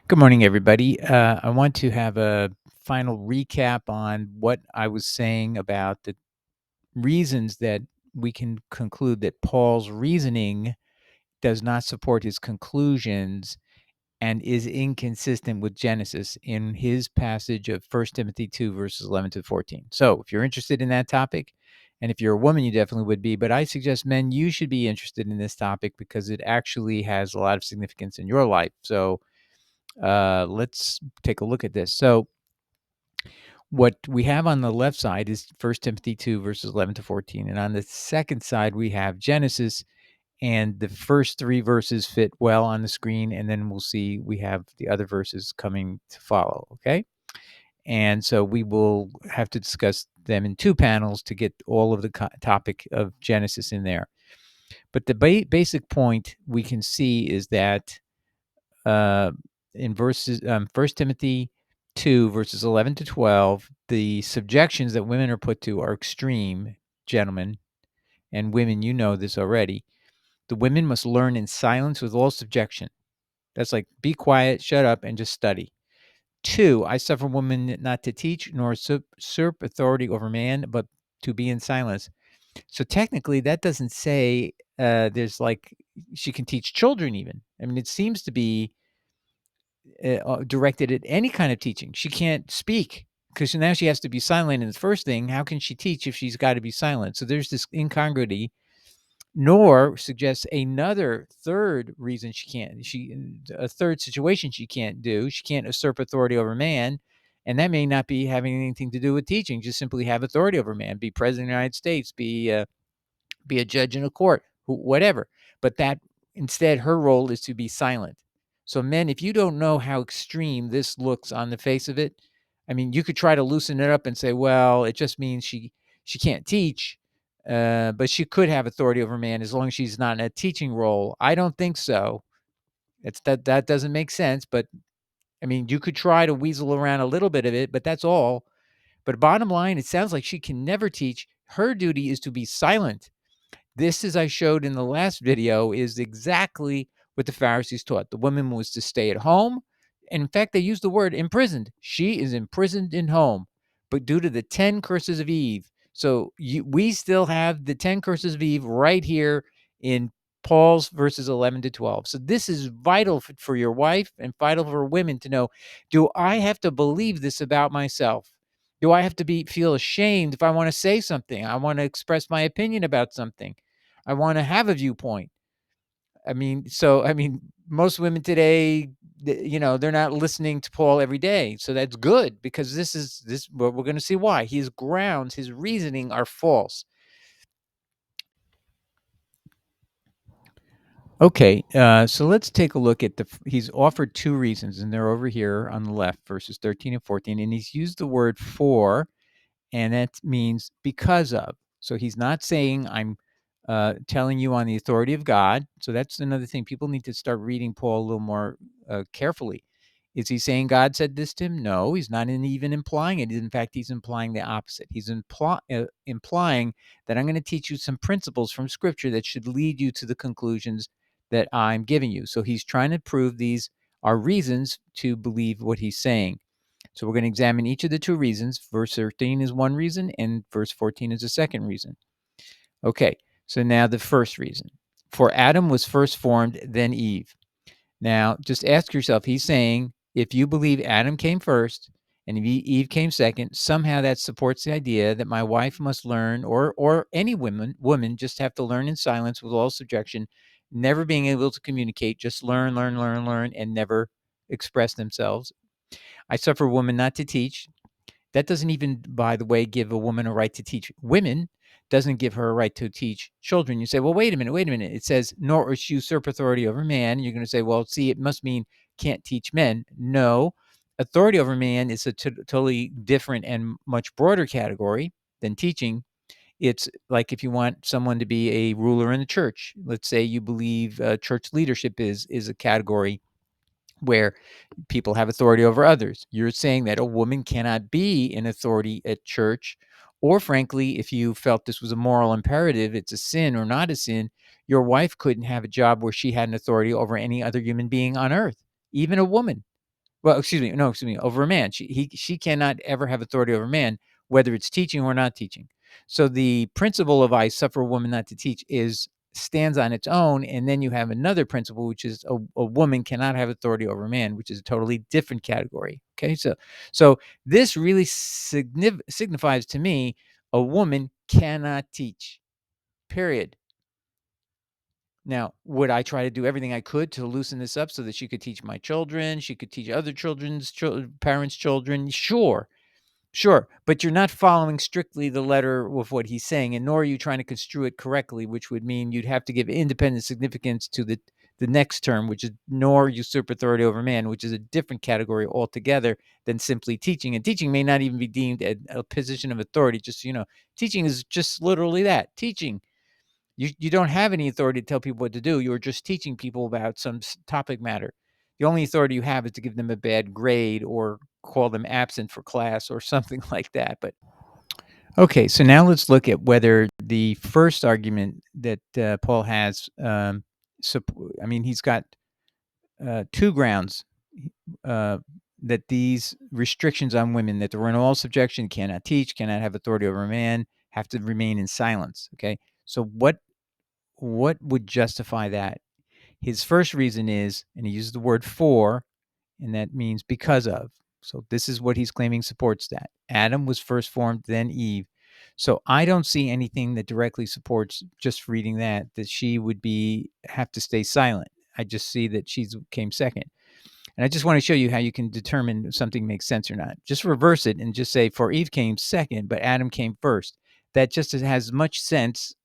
Good morning, everybody. I want to have a final recap on what I was saying about the reasons that we can conclude that Paul's reasoning does not support his conclusions and is inconsistent with Genesis in his passage of 1 Timothy 2, verses 11 to 14. So, if you're interested in that topic, and if you're a woman, you definitely would be, but I suggest men, you should be interested in this topic because it actually has a lot of significance in your life. So, let's take a look at this. So, what we have on the left side is 1 Timothy 2, verses 11 to 14. And on the second side, we have Genesis, and the first three verses fit well on the screen. And then we'll see we have the other verses coming to follow. Okay. And so we will have to discuss them in two panels to get all of the topic of Genesis in there. But the basic point we can see is that uh, in verses 1 Timothy 2, verses 11 to 12, the subjections that women are put to are extreme, gentlemen, and women, you know this already. The women must learn in silence with all subjection. That's like, be quiet, shut up, and just study. 2, I suffer women not to teach nor usurp authority over man, but to be in silence. So technically, that doesn't say there's like she can teach children even. I mean, it seems to be directed at any kind of teaching. She can't speak because now she has to be silent in the first thing. How can she teach if she's got to be silent? So there's this incongruity, nor suggests another third reason she can't, a third situation she can't do. She can't usurp authority over man. And that may not be having anything to do with teaching, just simply have authority over man, be president of the United States, be a judge in a court, whatever. But that instead, her role is to be silent. So, men, if you don't know how extreme this looks on the face of it, I mean, you could try to loosen it up and say, well, it just means she can't teach, but she could have authority over man as long as she's not in a teaching role. I don't think so. That doesn't make sense. But I mean, you could try to weasel around a little bit of it, but that's all. But bottom line, it sounds like she can never teach. Her duty is to be silent. This, as I showed in the last video, is exactly what the Pharisees taught. The woman was to stay at home. And in fact, they used the word imprisoned. She is imprisoned in home, but due to the 10 curses of Eve. So we still have the 10 curses of Eve right here in Paul's verses 11 to 12. So this is vital for your wife and vital for women to know, do I have to believe this about myself? Do I have to feel ashamed if I want to say something? I want to express my opinion about something. I want to have a viewpoint. Most women today, they're not listening to Paul every day. So that's good because we're going to see why. His grounds, his reasoning are false. Okay, so let's take a look at he's offered two reasons, and they're over here on the left, verses 13 and 14, and he's used the word for, and that means because of. So he's not saying I'm telling you on the authority of God. So that's another thing. People need to start reading Paul a little more carefully. Is he saying God said this to him? No, he's not even implying it. In fact, he's implying the opposite. He's implying that I'm going to teach you some principles from Scripture that should lead you to the conclusions that I'm giving you. So he's trying to prove these are reasons to believe what he's saying. So we're going to examine each of the two reasons. Verse 13 is one reason, and verse 14 is a second reason. Okay, so now the first reason. For Adam was first formed, then Eve. Now, just ask yourself, he's saying, if you believe Adam came first and Eve came second, somehow that supports the idea that my wife must learn, or any woman just have to learn in silence with all subjection, never being able to communicate, just learn, and never express themselves. I suffer a woman not to teach. That doesn't even, by the way, give a woman a right to teach women, doesn't give her a right to teach children. You say, well, wait a minute. It says, nor usurp authority over man. You're going to say, well, see, it must mean can't teach men. No, authority over man is a totally different and much broader category than teaching. It's like if you want someone to be a ruler in the church. Let's say you believe church leadership is a category where people have authority over others. You're saying that a woman cannot be an authority at church, or frankly, if you felt this was a moral imperative, it's a sin or not a sin, your wife couldn't have a job where she had an authority over any other human being on earth, even a woman. well, excuse me, over a man. She cannot ever have authority over a man, whether it's teaching or not teaching. So the principle of I suffer a woman not to teach stands on its own, and then you have another principle, which is a woman cannot have authority over a man, which is a totally different category. Okay, so this really signifies to me a woman cannot teach. Period. Now, would I try to do everything I could to loosen this up so that she could teach my children, she could teach other children's parents' children? Sure, sure. But you're not following strictly the letter of what he's saying, and nor are you trying to construe it correctly, which would mean you'd have to give independent significance to the next term, which is nor usurp authority over man, which is a different category altogether than simply teaching. And teaching may not even be deemed a position of authority. Just so you know, teaching is just literally that, teaching. You don't have any authority to tell people what to do. You're just teaching people about some topic matter. The only authority you have is to give them a bad grade or call them absent for class or something like that. But okay, so now let's look at whether the first argument that Paul has. I mean, he's got two grounds uh, that these restrictions on women, that they're in all subjection, cannot teach, cannot have authority over a man, have to remain in silence. Okay, so what would justify that? His first reason is, and he uses the word for, and that means because of. So this is what he's claiming supports that. Adam was first formed, then Eve. So I don't see anything that directly supports, just reading that she would have to stay silent. I just see that she came second. And I just want to show you how you can determine if something makes sense or not. Just reverse it and just say, for Eve came second, but Adam came first. That just has as much sense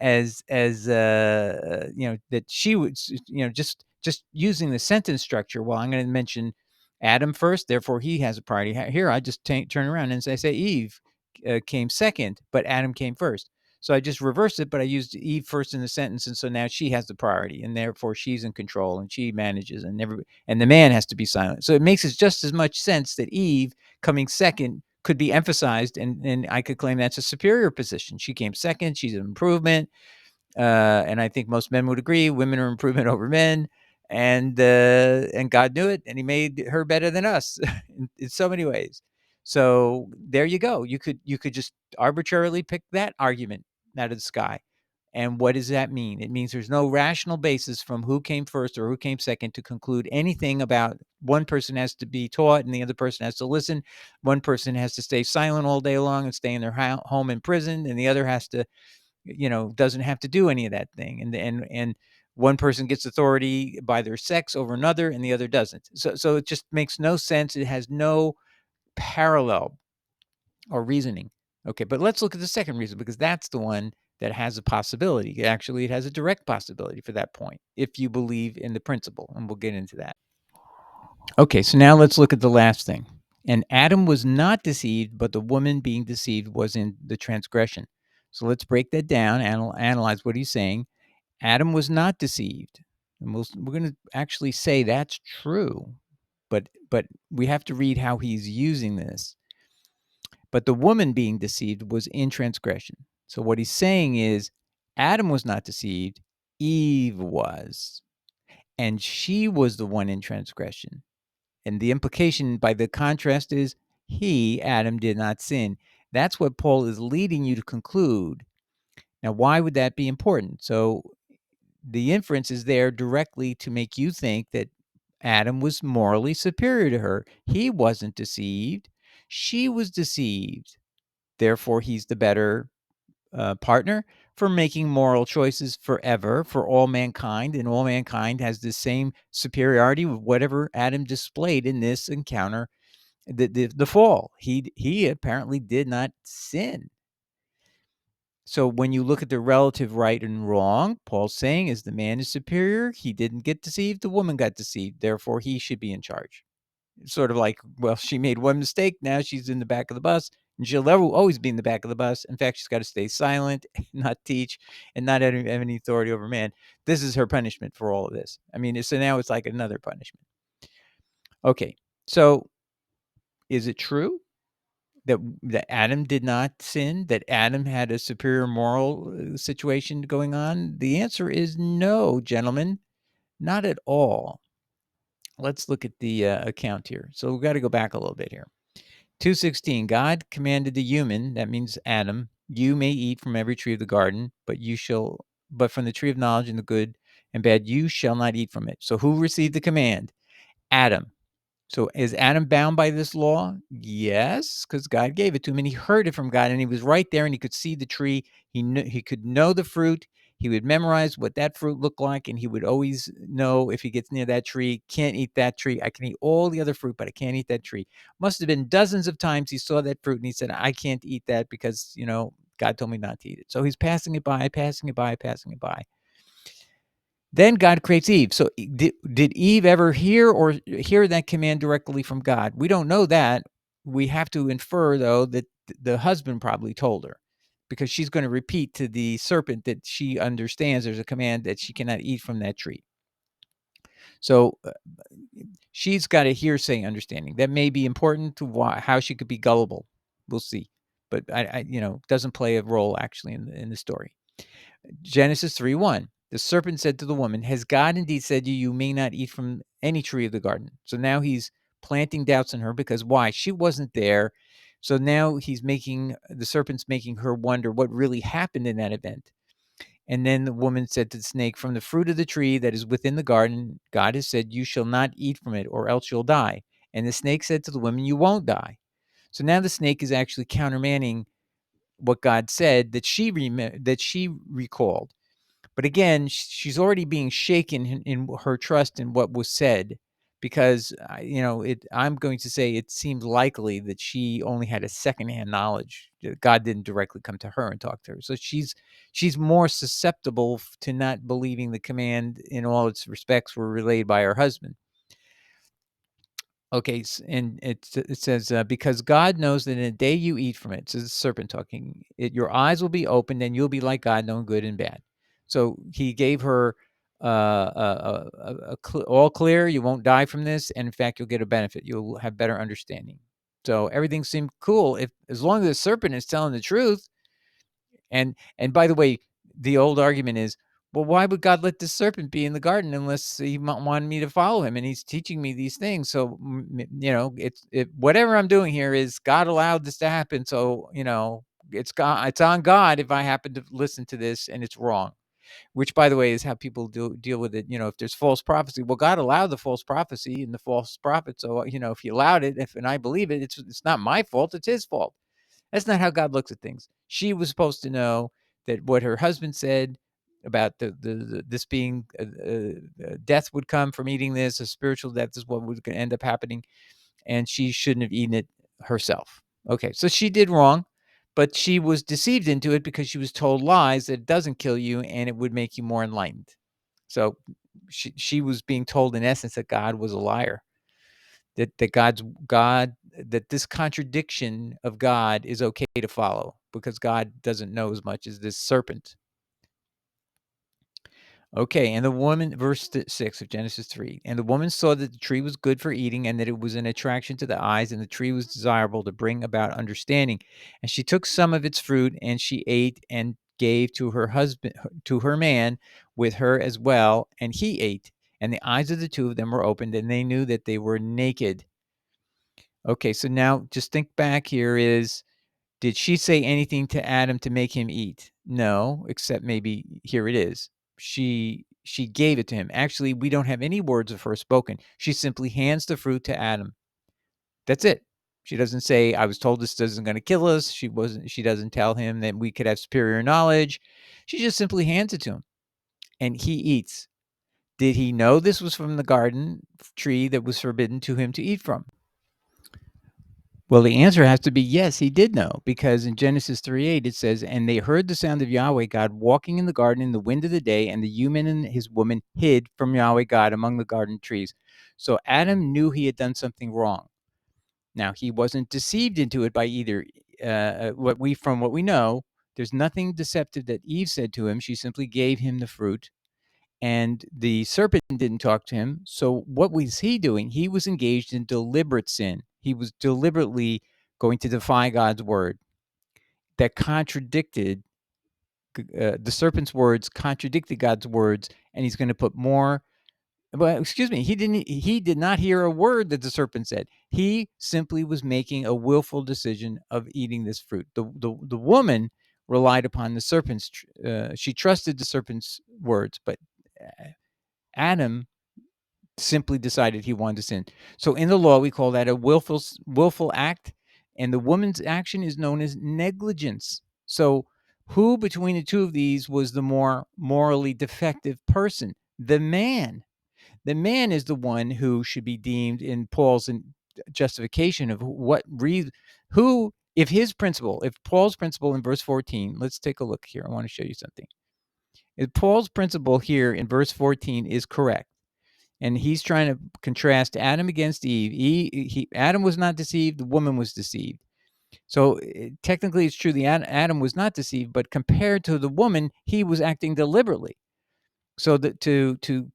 as that she would, just using the sentence structure. Well, I'm going to mention Adam first, therefore he has a priority. Here I just turn around and say Eve came second, but Adam came first. So I just reversed it, but I used Eve first in the sentence, and so now she has the priority, and therefore she's in control, and she manages, and the man has to be silent. So it makes it just as much sense that Eve coming second could be emphasized, and I could claim that's a superior position. She came second. She's an improvement. And I think most men would agree, women are improvement over men, and God knew it, and he made her better than us in so many ways. So there you go. You could just arbitrarily pick that argument out of the sky. And what does that mean? It means there's no rational basis from who came first or who came second to conclude anything about one person has to be taught and the other person has to listen. One person has to stay silent all day long and stay in their home in prison, and the other has to, doesn't have to do any of that thing. And one person gets authority by their sex over another and the other doesn't. So it just makes no sense. It has no parallel or reasoning. Okay, but let's look at the second reason, because that's the one that has a possibility. Actually, it has a direct possibility for that point, if you believe in the principle, and we'll get into that. Okay, so now let's look at the last thing. And Adam was not deceived, but the woman being deceived was in the transgression. So let's break that down, analyze what he's saying. Adam was not deceived. And we're going to actually say that's true, but we have to read how he's using this. But the woman being deceived was in transgression. So what he's saying is Adam was not deceived, Eve was. And she was the one in transgression. And the implication by the contrast is Adam, did not sin. That's what Paul is leading you to conclude. Now, why would that be important? So the inference is there directly to make you think that Adam was morally superior to her. He wasn't deceived. She was deceived. Therefore, he's the better partner for making moral choices forever for all mankind, and all mankind has the same superiority with whatever Adam displayed in this encounter, the fall. He apparently did not sin. So when you look at the relative right and wrong, Paul's saying is the man is superior. He didn't get deceived. The woman got deceived. Therefore, he should be in charge. Sort of like, well, she made one mistake. Now she's in the back of the bus, and she'll always be in the back of the bus. In fact, she's got to stay silent, not teach, and not have any authority over man. This is her punishment for all of this. I mean, so now it's like another punishment. Okay, so is it true that Adam did not sin, that Adam had a superior moral situation going on? The answer is no, gentlemen, not at all. let's look at the account here. So we've got to go back a little bit here. 2:16, God commanded the human, that means Adam, you may eat from every tree of the garden, but from the tree of knowledge and the good and bad, you shall not eat from it. So who received the command? Adam. So is Adam bound by this law? Yes, because God gave it to him and he heard it from God and he was right there and he could see the tree. He could know the fruit. He would memorize what that fruit looked like and he would always know if he gets near that tree, can't eat that tree. I can eat all the other fruit, but I can't eat that tree. Must have been dozens of times he saw that fruit and he said, I can't eat that because, God told me not to eat it. So he's passing it by, passing it by, passing it by. Then God creates Eve. So did Eve ever hear that command directly from God? We don't know that. We have to infer, though, that the husband probably told her because she's going to repeat to the serpent that she understands there's a command that she cannot eat from that tree. So she's got a hearsay understanding that may be important to how she could be gullible. We'll see. But doesn't play a role actually in the story. Genesis 3:1. The serpent said to the woman, has God indeed said to you, you may not eat from any tree of the garden? So now he's planting doubts in her because why? She wasn't there. So now the serpent's making her wonder what really happened in that event. And then the woman said to the snake, from the fruit of the tree that is within the garden, God has said, you shall not eat from it or else you'll die. And the snake said to the woman, you won't die. So now the snake is actually countermanding what God said that she recalled. But again, she's already being shaken in her trust in what was said because, I'm going to say it seemed likely that she only had a secondhand knowledge. God didn't directly come to her and talk to her. So she's more susceptible to not believing the command in all its respects were relayed by her husband. Okay, and it says, because God knows that in the day you eat from it, says the serpent talking, your eyes will be opened and you'll be like God, knowing good and bad. So he gave her all clear, you won't die from this, and in fact, you'll get a benefit. You'll have better understanding. So everything seemed cool as long as the serpent is telling the truth. And by the way, the old argument is, well, why would God let this serpent be in the garden unless he wanted me to follow him and he's teaching me these things? So, whatever I'm doing here is God allowed this to happen. So, it's on God if I happen to listen to this and it's wrong, which by the way, is how people deal with it. If there's false prophecy, well, God allowed the false prophecy and the false prophet. So, if he allowed it, and I believe it, it's not my fault. It's his fault. That's not how God looks at things. She was supposed to know that what her husband said about this being death would come from eating this, a spiritual death is what was going to end up happening, and she shouldn't have eaten it herself. Okay, so she did wrong, but she was deceived into it because she was told lies that it doesn't kill you and it would make you more enlightened. So she was being told in essence that God was a liar. That this contradiction of God is okay to follow because God doesn't know as much as this serpent. Okay, and the woman, verse 6 of Genesis 3, and the woman saw that the tree was good for eating and that it was an attraction to the eyes and the tree was desirable to bring about understanding. And she took some of its fruit and she ate and gave to her husband, to her man with her as well, and he ate. And the eyes of the two of them were opened and they knew that they were naked. Okay, so now just think back here did she say anything to Adam to make him eat? No, except maybe here it is. She gave it to him. Actually, we don't have any words of her spoken. She simply hands the fruit to Adam. That's it. She doesn't say, I was told this isn't going to kill us. She doesn't tell him that we could have superior knowledge. She just simply hands it to him and he eats. Did he know this was from the garden tree that was forbidden to him to eat from? Well, the answer has to be yes, he did know, because in Genesis 3:8 it says, and they heard the sound of Yahweh God walking in the garden in the wind of the day, and the human and his woman hid from Yahweh God among the garden trees. So Adam knew he had done something wrong. Now, he wasn't deceived into it by either, from what we know, there's nothing deceptive that Eve said to him. She simply gave him the fruit. And the serpent didn't talk to him. So what was he doing? He was engaged in deliberate sin. He was deliberately going to defy God's word. That contradicted the serpent's words, contradicted God's words, and he's going to put more But excuse me, he did not hear a word that the serpent said. He simply was making a willful decision of eating this fruit. The woman relied upon the serpent's she trusted the serpent's words, but Adam simply decided he wanted to sin. So in the law, we call that a willful act, and the woman's action is known as negligence. So who between the two of these was the more morally defective person? The man. The man is the one who should be deemed in Paul's justification of what reason, who, if his principle, if Paul's principle in verse 14, let's take a look here. I want to show you something. If Paul's principle here in verse 14 is correct, and he's trying to contrast Adam against Eve. Adam was not deceived, the woman was deceived. So technically it's true the Adam was not deceived, but compared to the woman, he was acting deliberately. So the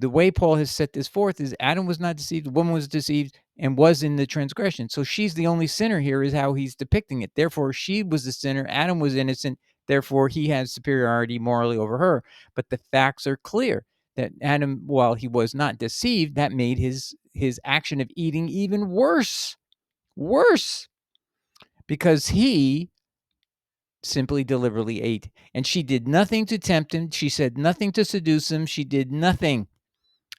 way Paul has set this forth is Adam was not deceived, the woman was deceived and was in the transgression. So she's the only sinner here is how he's depicting it. Therefore, she was the sinner, Adam was innocent, therefore he has superiority morally over her. But the facts are clear that Adam, while he was not deceived, that made his action of eating even worse. Worse. Because he simply deliberately ate. And she did nothing to tempt him. She said nothing to seduce him. She did nothing.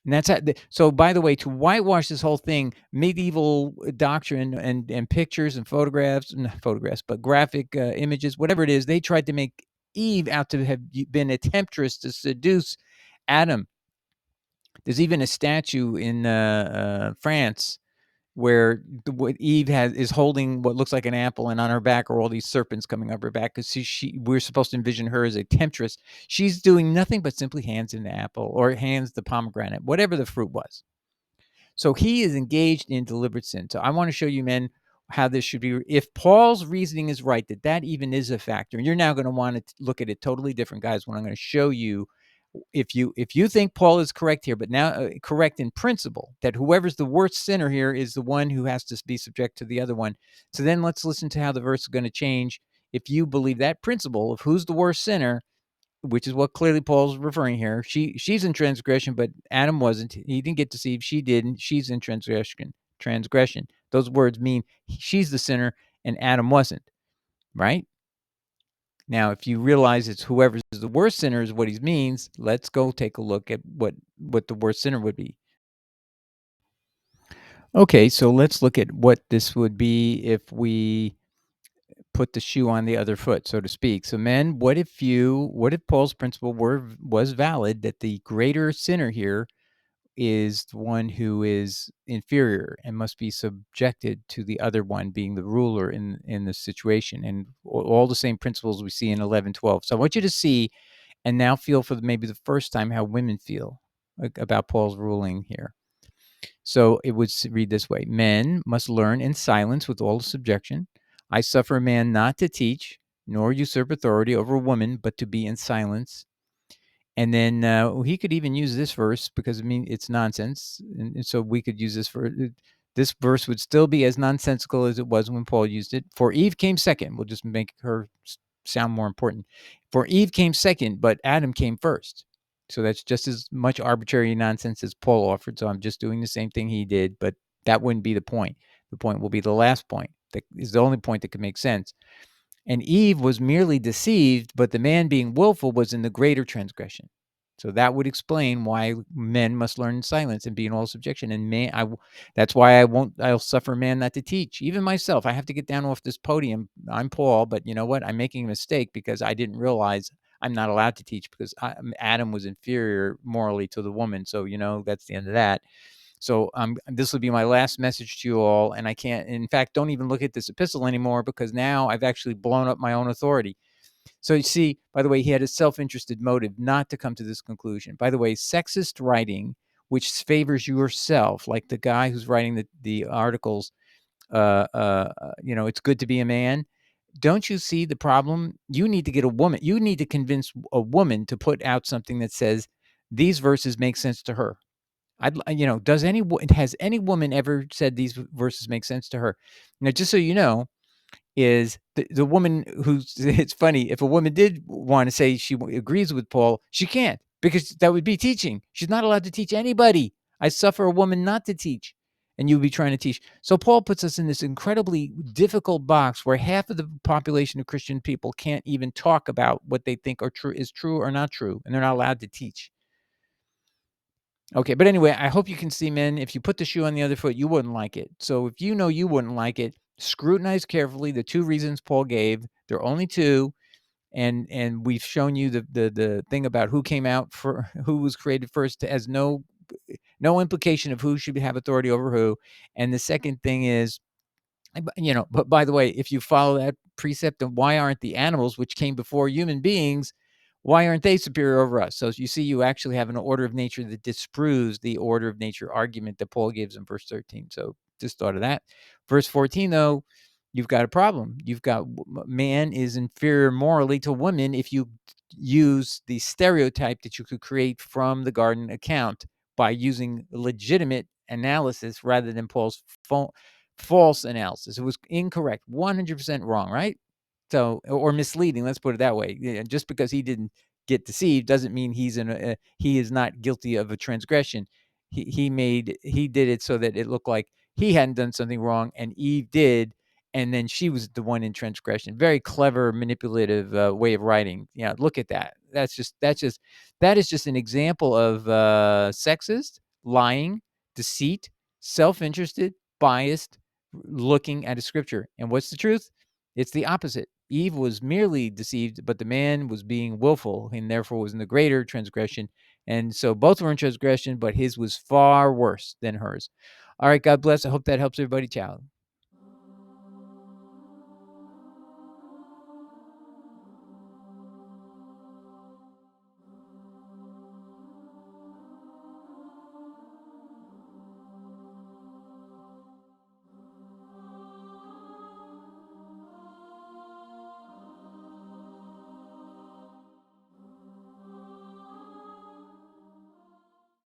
And that's how, so. By the way, to whitewash this whole thing, medieval doctrine and pictures and photographs, not photographs, but graphic images, whatever it is, they tried to make Eve out to have been a temptress to seduce Adam. There's even a statue in France where Eve is holding what looks like an apple, and on her back are all these serpents coming up her back because we're supposed to envision her as a temptress. She's doing nothing but simply hands in the apple or hands the pomegranate, whatever the fruit was. So he is engaged in deliberate sin. So I want to show you, men, how this should be. If Paul's reasoning is right, that even is a factor, and you're now going to want to look at it totally different, guys, when I'm going to show you if you think Paul is correct here, but now correct in principle, that whoever's the worst sinner here is the one who has to be subject to the other one. So then let's listen to how the verse is going to change. If you believe that principle of who's the worst sinner, which is what clearly Paul's referring here, she's in transgression, but Adam wasn't. He didn't get deceived. She didn't. She's in transgression. Transgression. Those words mean she's the sinner and Adam wasn't, right? Now, if you realize it's whoever's the worst sinner is what he means, let's go take a look at what the worst sinner would be. Okay, so let's look at what this would be if we put the shoe on the other foot, so to speak. So, men, what if Paul's principle was valid, that the greater sinner here is the one who is inferior and must be subjected to the other one being the ruler in the situation, and all the same principles we see in 11:12. So I want you to see and now feel for maybe the first time how women feel about Paul's ruling here. So it would read this way: men must learn in silence with all subjection. I suffer a man not to teach, nor usurp authority over a woman, but to be in silence. And then he could even use this verse because, I mean, it's nonsense. And so we could use this this verse would still be as nonsensical as it was when Paul used it. For Eve came second. We'll just make her sound more important. For Eve came second, but Adam came first. So that's just as much arbitrary nonsense as Paul offered. So I'm just doing the same thing he did, but that wouldn't be the point. The point will be the last point. That is the only point that could make sense. And Eve was merely deceived, but the man being willful was in the greater transgression. So that would explain why men must learn in silence and be in all subjection. And that's why I'll suffer man not to teach. Even myself, I have to get down off this podium. I'm Paul, but you know what? I'm making a mistake because I didn't realize I'm not allowed to teach because Adam was inferior morally to the woman. So, that's the end of that. So this will be my last message to you all. And I can't, in fact, don't even look at this epistle anymore because now I've actually blown up my own authority. So you see, by the way, he had a self-interested motive not to come to this conclusion. By the way, sexist writing, which favors yourself, like the guy who's writing the articles, it's good to be a man. Don't you see the problem? You need to get a woman. You need to convince a woman to put out something that says these verses make sense to her. Has any woman ever said these verses make sense to her? Now, just so you know, is the woman it's funny, if a woman did want to say she agrees with Paul, she can't, because that would be teaching. She's not allowed to teach anybody. I suffer a woman not to teach, and you would be trying to teach. So Paul puts us in this incredibly difficult box where half of the population of Christian people can't even talk about what they think is true or not true, and they're not allowed to teach. Okay, but anyway, I hope you can see, men, if you put the shoe on the other foot, you wouldn't like it. So if you know you wouldn't like it, scrutinize carefully the two reasons Paul gave. There are only two, and we've shown you the thing about who came out for who was created first has no implication of who should have authority over who. And the second thing is, but by the way, if you follow that precept, then why aren't the animals which came before human beings, why aren't they superior over us? So you see, you actually have an order of nature that disproves the order of nature argument that Paul gives in verse 13. So just thought of that. Verse 14, though, you've got a problem. You've got man is inferior morally to woman if you use the stereotype that you could create from the garden account by using legitimate analysis rather than Paul's false analysis. It was incorrect, 100% wrong, right? So, or misleading, let's put it that way. Just because he didn't get deceived doesn't mean he is not guilty of a transgression. He did it so that it looked like he hadn't done something wrong and Eve did, and then she was the one in transgression. Very clever, manipulative way of writing. Yeah, look at that. That is just an example of sexist, lying, deceit, self-interested, biased, looking at a scripture. And what's the truth? It's the opposite. Eve was merely deceived, but the man was being willful and therefore was in the greater transgression. And so both were in transgression, but his was far worse than hers. All right, God bless. I hope that helps everybody. Ciao.